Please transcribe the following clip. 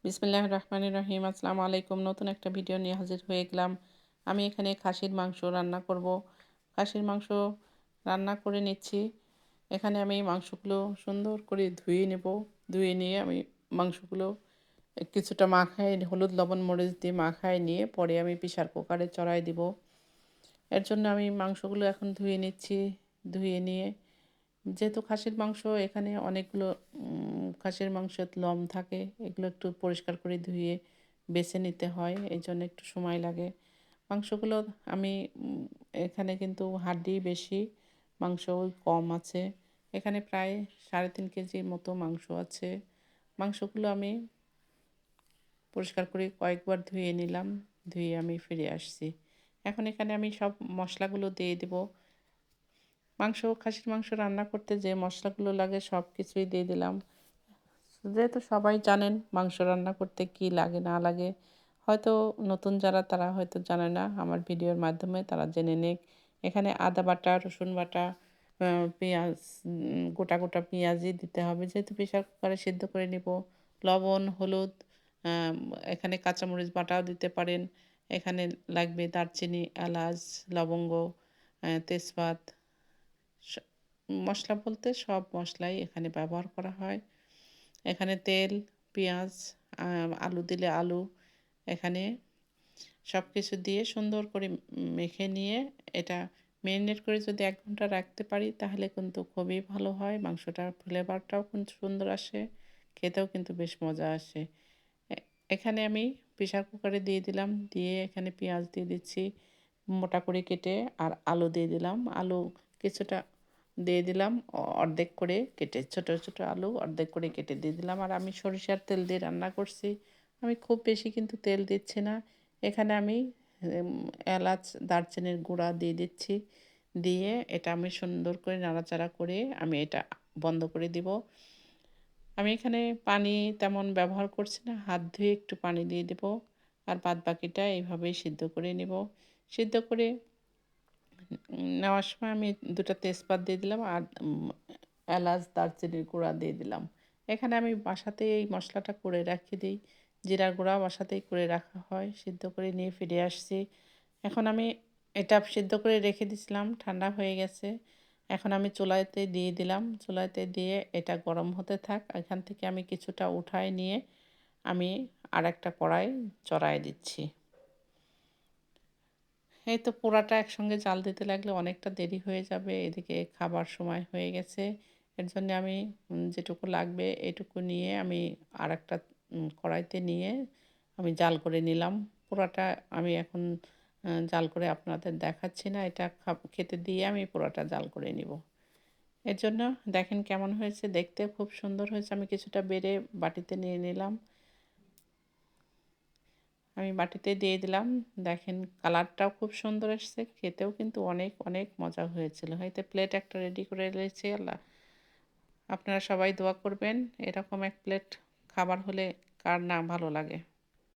বিসমিল্লাহির রহমানির রহিম। আসসালামু আলাইকুম। নতুন একটা ভিডিও নিয়ে হাজির হয়ে গেলাম। আমি এখানে খাসির মাংস রান্না করব। খাসির মাংস রান্না করে নিচ্ছি। এখানে আমি মাংসগুলো সুন্দর করে ধুয়ে নেব। ধুয়ে নিয়ে আমি মাংসগুলো কিছুটা মাখায় হলুদ, লবণ, মরিচ দিয়ে মাখায় নিয়ে পরে আমি প্রেসার কুকারে চড়াই দিব। এর জন্য আমি মাংসগুলো এখন ধুয়ে নিচ্ছি। ধুয়ে নিয়ে যেহেতু খাসির মাংস এখানে অনেকগুলো খাসির মাংসের লোম থাকে, এগুলো একটু পরিষ্কার করে ধুয়ে বেছে নিতে হয়, এই জন্য একটু সময় লাগে। মাংসগুলো আমি এখানে কিন্তু হাড্ডি বেশি, মাংস কম আছে। এখানে প্রায় 3.5 কেজির মতো মাংস আছে। মাংসগুলো আমি পরিষ্কার করে কয়েকবার ধুয়ে নিলাম। ধুয়ে আমি ফিরে আসছি। এখন এখানে আমি সব মশলাগুলো দিয়ে দেব। খাসির মাংস রান্না করতে যে মশলাগুলো লাগে সব কিছুই দিয়ে দিলাম। যেহেতু সবাই জানেন মাংস রান্না করতে কি লাগে না লাগে, হয়তো নতুন যারা তারা হয়তো জানে না, আমার ভিডিওর মাধ্যমে তারা জেনে নিক। এখানে আদা বাটা, রসুন বাটা, পেঁয়াজ, গোটা গোটা পেঁয়াজই দিতে হবে যেহেতু প্রেসার কুকারে সিদ্ধ করে নেব। লবণ, হলুদ, আম এখানে কাঁচামরিচ বাটাও দিতে পারেন। এখানে লাগবে দারচিনি, এলাচ, লবঙ্গ, তেজপাত। স মশলা বলতে সব মশলাই এখানে ব্যবহার করা হয়। এখানে তেল, পেঁয়াজ, আলু দিলে আলু, এখানে সবকিছু দিয়ে সুন্দর করে মেখে নিয়ে এটা মেরিনেট করে যদি 1 ঘন্টা রাখতে পারি তাহলে কিন্তু খুবই ভালো হয়। মাংসটার ফ্লেভারটাও কিন্তু সুন্দর আসে, খেতেও কিন্তু বেশ মজা আসে। এ এখানে আমি প্রেসার কুকারে দিয়ে দিলাম, দিয়ে এখানে পেঁয়াজ দিয়ে দিচ্ছি মোটা করে কেটে, আর আলু দিয়ে দিলাম। আলু কিছুটা দিয়ে দিলাম অর্ধেক করে কেটে, ছোট ছোট আলু অর্ধেক করে কেটে দিয়ে দিলাম। আর আমি সরিষার তেল দিয়ে রান্না করছি। আমি খুব বেশি কিন্তু তেল দিচ্ছি না। এখানে আমি এলাচ, দারচিনির গুঁড়া দিয়ে দিচ্ছি। দিয়ে এটা আমি সুন্দর করে নাড়াচাড়া করে আমি এটা বন্ধ করে দিব। আমি এখানে পানি তেমন ব্যবহার করছি না, হাত ধুয়ে একটু পানি দিয়ে দেব। আর বাদবাকিটা এইভাবেই সিদ্ধ করে নেব। সিদ্ধ করে নেওয়ার সময় আমি ২ টা তেজপাত দিয়ে দিলাম, আর এলাচ, দারচিনির গুঁড়া দিয়ে দিলাম। এখানে আমি বাসাতেই এই মশলাটা করে রেখে দিই। জিরার গুঁড়া বাসাতেই করে রাখা হয়। সিদ্ধ করে নিয়ে ফিরে আসছি। এখন আমি এটা সিদ্ধ করে রেখে দিয়েছিলাম, ঠান্ডা হয়ে গেছে। এখন আমি চুলাতে দিয়ে দিলাম। চুলাতে দিয়ে এটা গরম হতে থাক। এখান থেকে আমি কিছুটা উঠায় নিয়ে আমি আরেকটা কড়াই চড়ায় দিচ্ছি। এই তো পোড়াটা একসঙ্গে জাল দিতে লাগলে অনেকটা দেরি হয়ে যাবে। এদিকে খাবার সময় হয়ে গেছে। এর জন্যে আমি যেটুকু লাগবে এটুকু নিয়ে আমি আরেকটা কড়াইতে নিয়ে আমি জাল করে নিলাম। পোড়াটা আমি এখন জাল করে আপনাদের দেখাচ্ছি না। এটা খেতে দিয়ে আমি পোড়াটা জাল করে নিব। এর জন্য দেখেন কেমন হয়েছে, দেখতে খুব সুন্দর হয়েছে। আমি কিছুটা বেড়ে বাটিতে নিয়ে নিলাম। আমি বাটিতে দিয়ে দিলাম। দেখেন কালারটাও খুব সুন্দর এসছে। খেতেও কিন্তু অনেক, অনেক মজা হয়েছিল। হয়তো প্লেট একটা রেডি করে রয়েছে। আপনারা সবাই দোয়া করবেন। এরকম এক প্লেট খাবার হলে কার না ভালো লাগে।